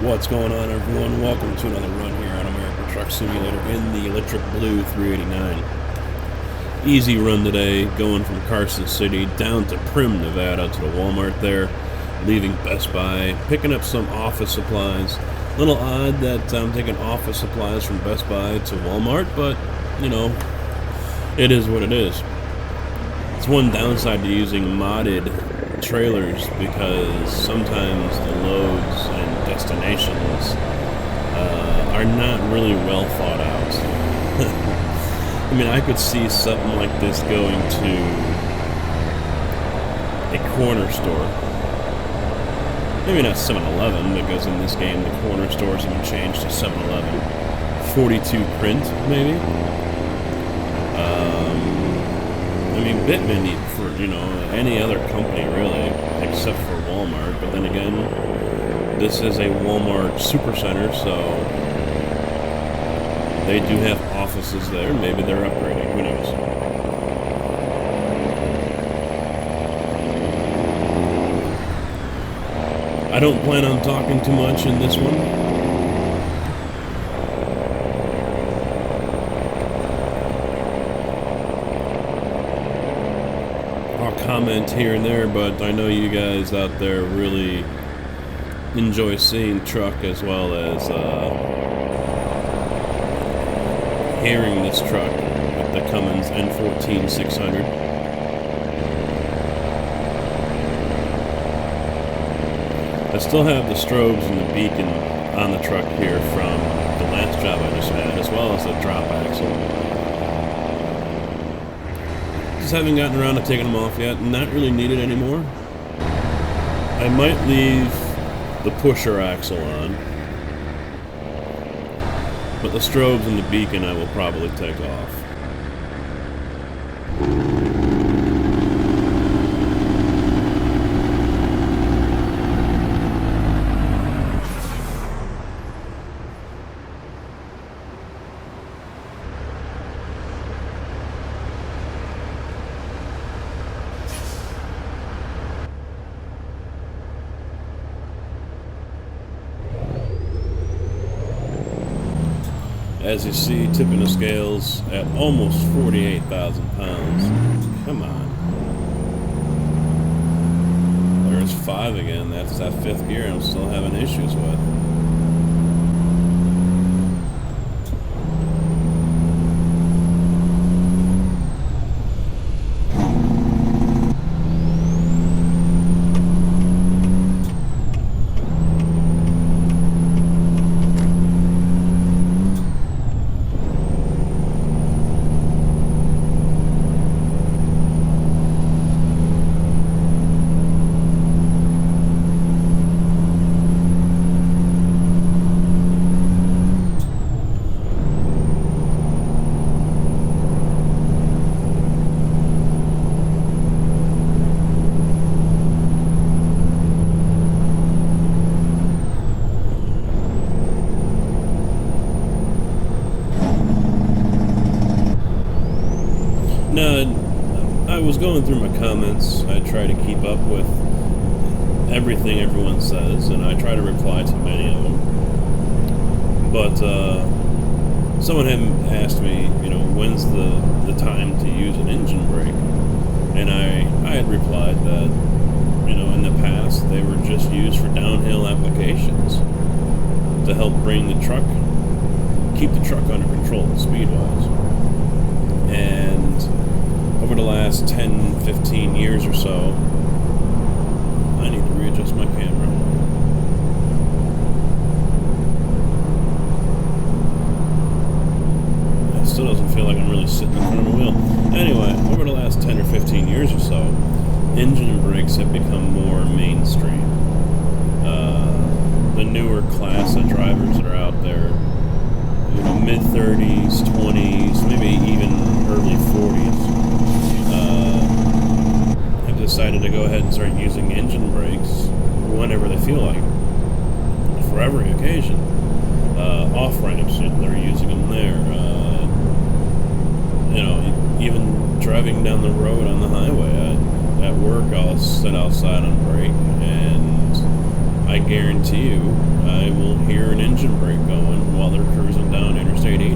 What's going on, everyone? Welcome to another run here on American Truck Simulator in the electric blue 389. Easy run today, going from Carson City down to Primm, Nevada to the Walmart there, leaving Best Buy, picking up some office supplies. A little odd that I'm taking office supplies from Best Buy to Walmart, but, you know, it is what it is. It's one downside to using modded trailers because sometimes the loads and destinations are not really well thought out. I mean, I could see something like this going to a corner store. Maybe not 7-Eleven, because in this game the corner stores have been changed to 7-Eleven. 42 print, maybe? I mean, Bitman for, any other company really, except for Walmart. But then again, this is a Walmart supercenter, so they do have offices there. Maybe they're upgrading, who knows? I don't plan on talking too much in this one. Comment here and there, but I know you guys out there really enjoy seeing truck as well as hearing this truck with the Cummins N14 600. I still have the strobes and the beacon on the truck here from the last job I just had, as well as the drop axle. Just haven't gotten around to taking them off yet. Not really needed anymore. I might leave the pusher axle on, but the strobes and the beacon I will probably take off. As you see, tipping the scales at almost 48,000 pounds. Come on. There's 5 again. That's that 5th gear I'm still having issues with. No, I was going through my comments. I try to keep up with everything everyone says, and I try to reply to many of them. But someone had asked me, when's the time to use an engine brake? And I had replied that, in the past they were just used for downhill applications to help bring the truck, keep the truck under control speed-wise. And over the last 10, 15 years or so, I need to readjust my camera. It still doesn't feel like I'm really sitting in front of a wheel. Anyway, over the last 10 or 15 years or so, engine brakes have become more mainstream. The newer class of drivers that are out there, mid-30s, 20s, maybe even early 40s, have decided to go ahead and start using engine brakes whenever they feel like it, for every occasion. Off-ramps, they're using them there. Even driving down the road on the highway. At work, I'll sit outside on break, and I guarantee you, I will hear an engine brake going while they're cruising down Interstate 80.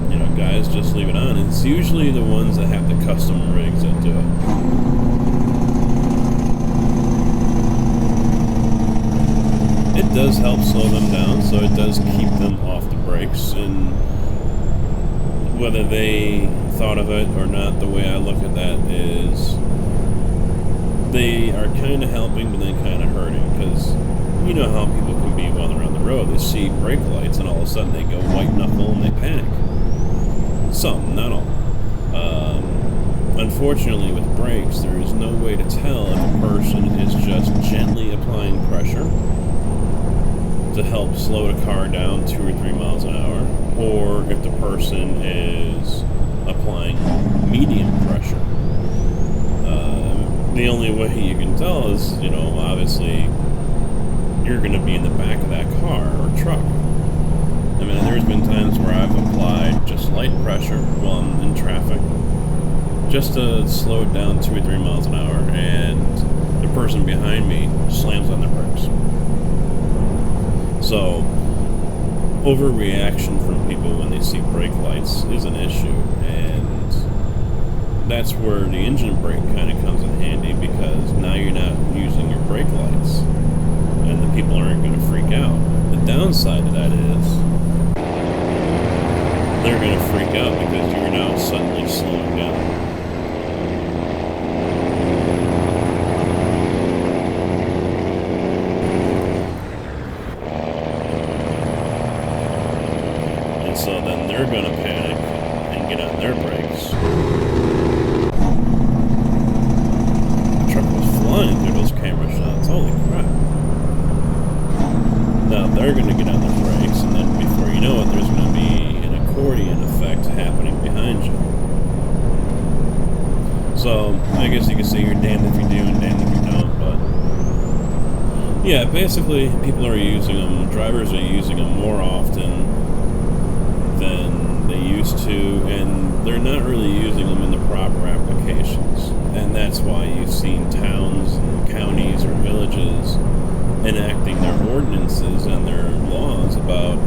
You know, guys just leave it on. It's usually the ones that have the custom rigs that do it. It does help slow them down, so it does keep them off the brakes. And whether they thought of it or not, the way I look at that is they are kind of helping, but then kind of hurting, because you know how people can be while they're on the road. They see brake lights, and all of a sudden they go white knuckle and they panic. Some, not all. Unfortunately, with brakes, there is no way to tell if a person is just gently applying pressure to help slow the car down 2 or 3 miles an hour, or if the person is applying medium pressure. The only way you can tell is, you know, obviously you're going to be in the back of that car or truck. I mean, there's been times where I've applied just light pressure while I'm in traffic, just to slow it down 2 or 3 miles an hour, and the person behind me slams on their brakes. So, overreaction from people when they see brake lights is an issue, and that's where the engine brake kind of comes in handy, because now you're not using your brake lights, and the people aren't going to freak out. The downside to that is they're going to freak out because you're now suddenly slowing down. And so then they're going to panic and get on their brakes. The truck was flying through those camera shots. Holy crap. Now they're going to get on their brakes, and then before you know it, there's going to be an accordion effect happening behind you. So, I guess you could say you're damned if you do and damned if you don't, but yeah, basically people are using them, drivers are using them more often than they used to, and they're not really using them in the proper applications. And that's why you've seen towns and counties or villages enacting their ordinances and their laws about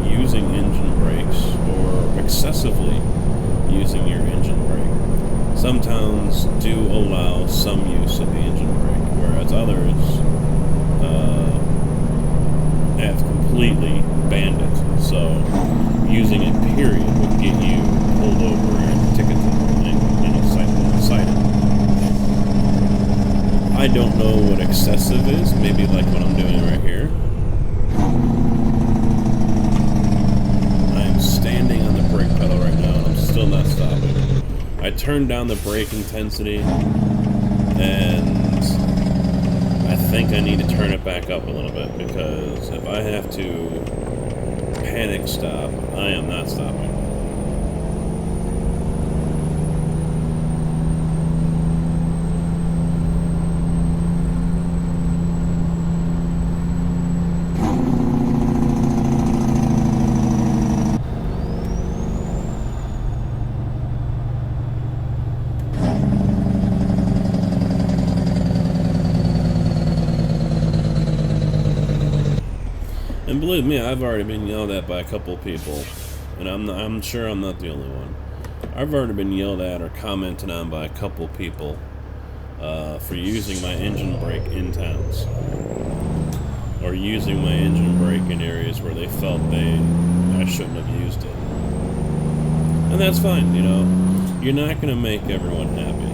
using engine brakes or excessively using your engine brake. Some towns do allow some use of the engine brake, whereas others have completely banned it. So using it, period, would get you pulled over and ticketed and, you know, cited. I don't know what excessive is. Maybe like what I'm doing right here. I'm standing on the brake pedal right now, and I'm still not stopping. I turned down the brake intensity, and I think I need to turn it back up a little bit, because if I have to panic stop, I am not stopping. And believe me, I've already been yelled at by a couple of people, and I'm sure I'm not the only one. I've already been yelled at or commented on by a couple of people for using my engine brake in towns, or using my engine brake in areas where they felt I shouldn't have used it. And that's fine, you know. You're not going to make everyone happy.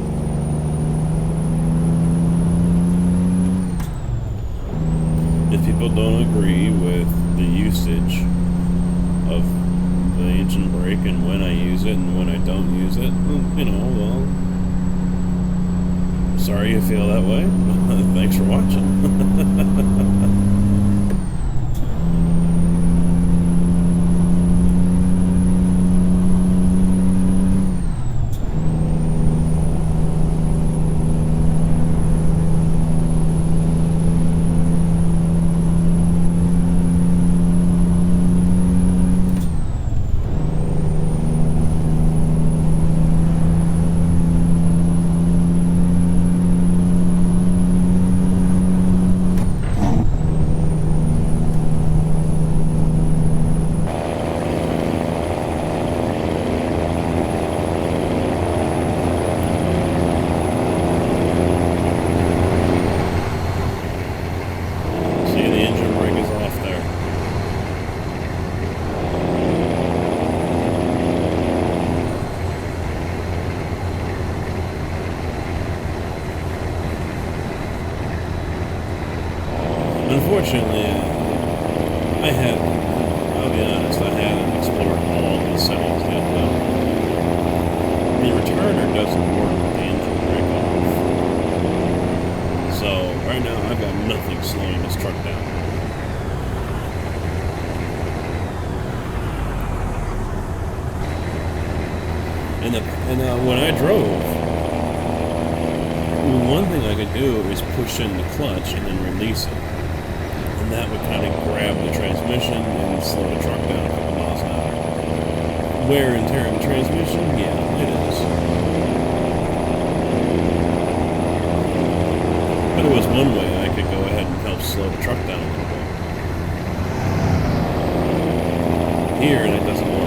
If people don't agree with the usage of the engine brake and when I use it and when I don't use it, you know, well, sorry you feel that way. Thanks for watching. unfortunately, I'll be honest, I haven't explored all the settings yet, though. The returner doesn't work with the engine brake off. So, right now, I've got nothing slowing this truck down. And when I drove, one thing I could do is push in the clutch and then release it. And that would kind of grab the transmission and slow the truck down a couple miles an hour. Wear and tear in the transmission? Yeah, it is. But it was one way I could go ahead and help slow the truck down a little bit. Here, that doesn't work.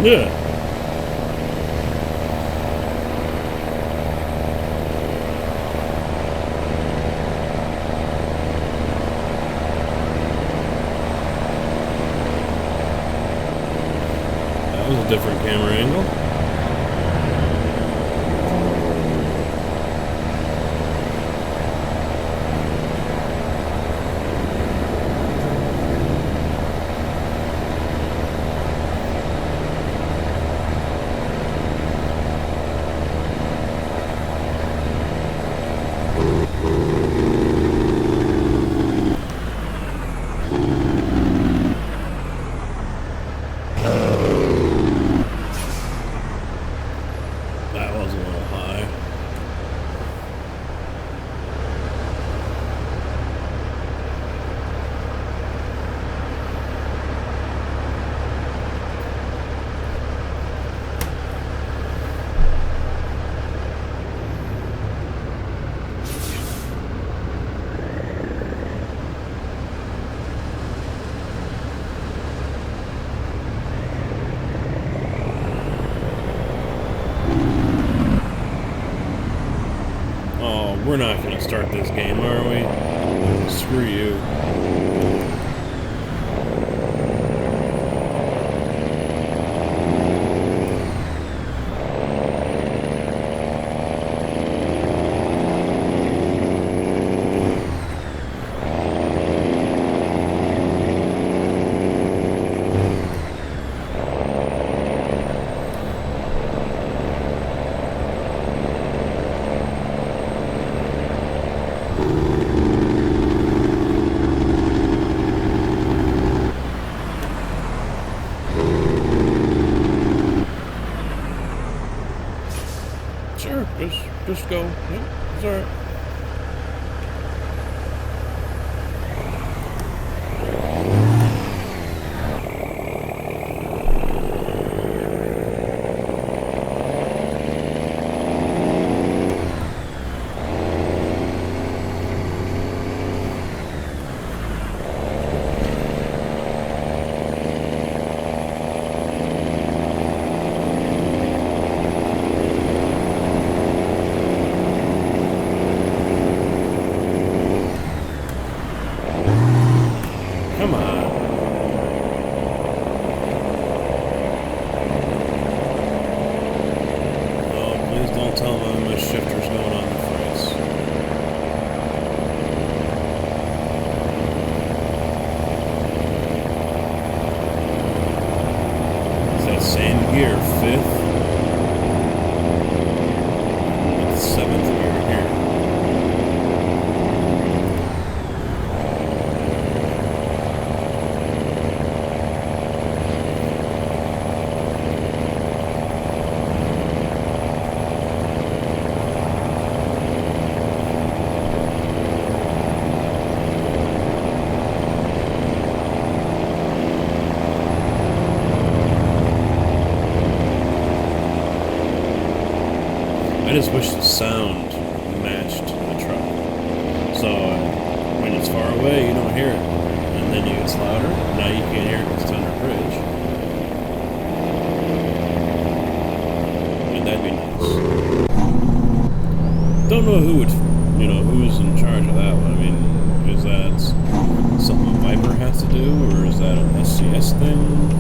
Yeah. That was a different camera angle. That was a little high. Oh, we're not going to start this game, are we? Screw you. Sure, just go. Yep, it's alright. Come on. Oh, please don't tell me my shifter's going on the face. Is that same gear, 5th? It's 7th gear here. I just wish the sound matched the truck. So when it's far away, you don't hear it. And then it's louder. Now you can't hear it because it's under a bridge. And that'd be nice. Don't know who would, who's in charge of that one. I mean, is that something Viper has to do, or is that an SCS thing?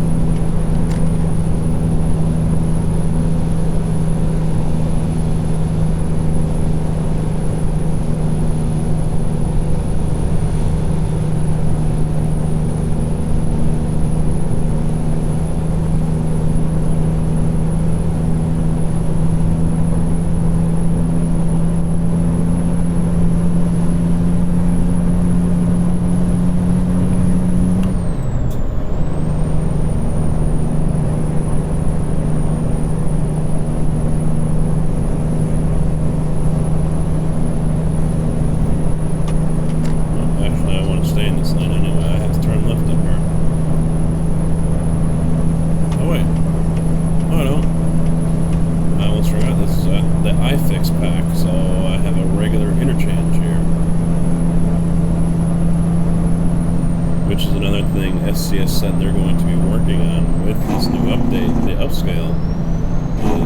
SCS said they're going to be working on with this new update, the upscale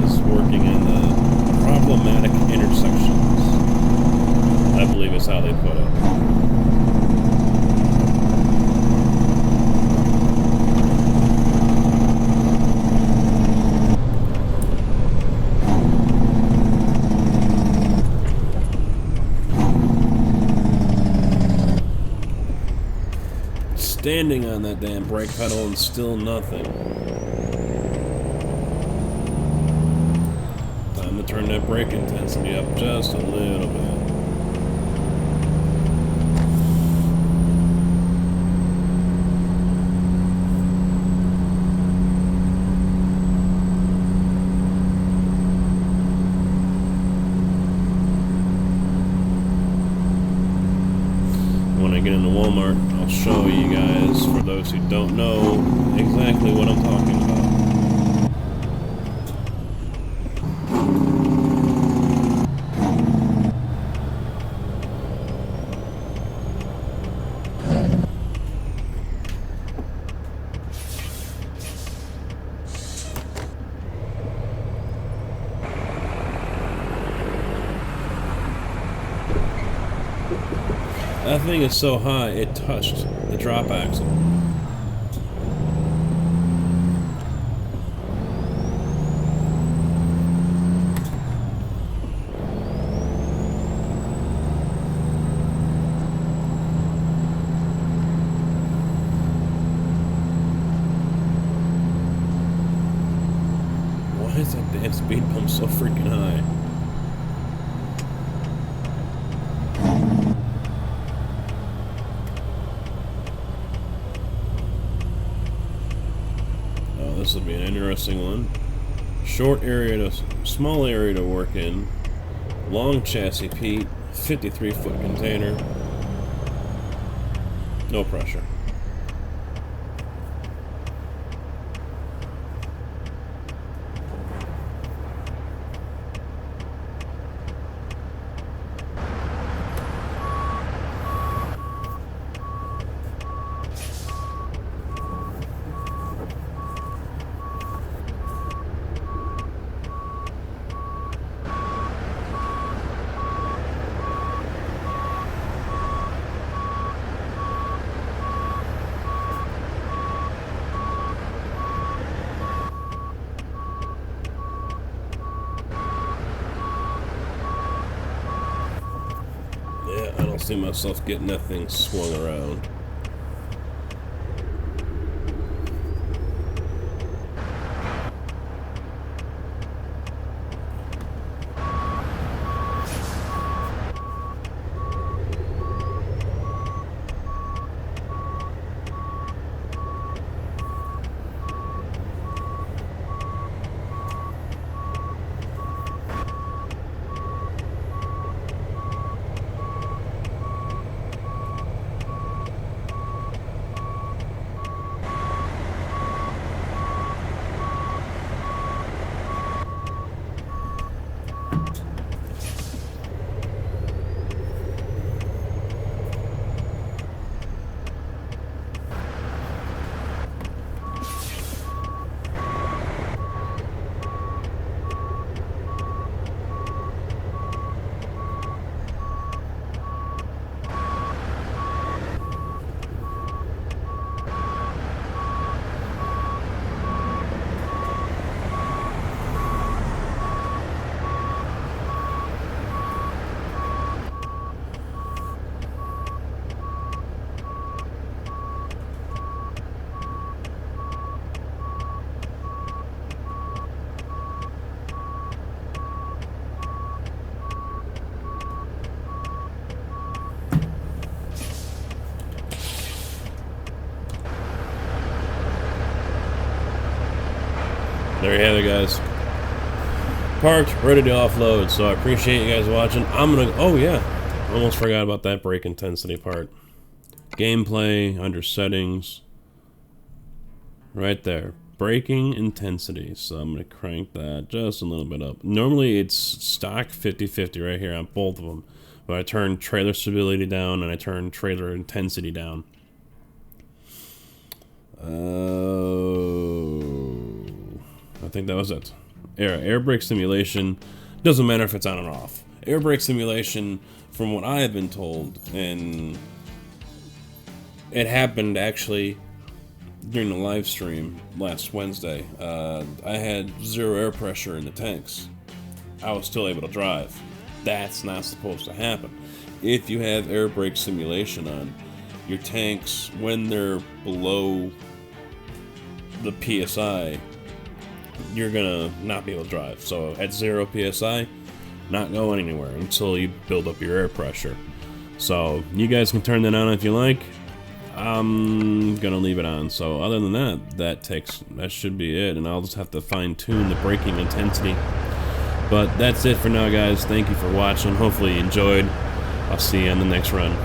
is working in the problematic intersections. I believe is how they put it. Standing on that damn brake pedal and still nothing. Time to turn that brake intensity up just a little bit. When I get into Walmart, I'll show you guys, for those who don't know, exactly what I'm talking about. That thing is so high, it touched the drop axle. Why is that damn speed bump so freaking high? This will be an interesting one. Short area to small area to work in. Long chassis Pete, 53-foot container. No pressure. I don't see myself getting that thing swung around. There you have it, guys. Parked, ready to offload, so I appreciate you guys watching. I'm gonna, oh yeah, almost forgot about that brake intensity part. Gameplay, under settings, right there. Braking intensity, so I'm gonna crank that just a little bit up. Normally it's stock 50-50 right here on both of them, but I turn trailer stability down and I turn trailer intensity down. think that was it. Air brake simulation, doesn't matter if it's on or off. Air brake simulation, from what I have been told, and it happened actually during the live stream last Wednesday. I had 0 air pressure in the tanks. I was still able to drive. That's not supposed to happen. If you have air brake simulation on, your tanks, when they're below the PSI, you're gonna not be able to drive. So at 0 PSI, not going anywhere until you build up your air pressure. So you guys can turn that on if you like. I'm gonna leave it on. So other than that, that should be it, and I'll just have to fine-tune the braking intensity. But that's it for now, guys. Thank you for watching. Hopefully you enjoyed. I'll see you on the next run.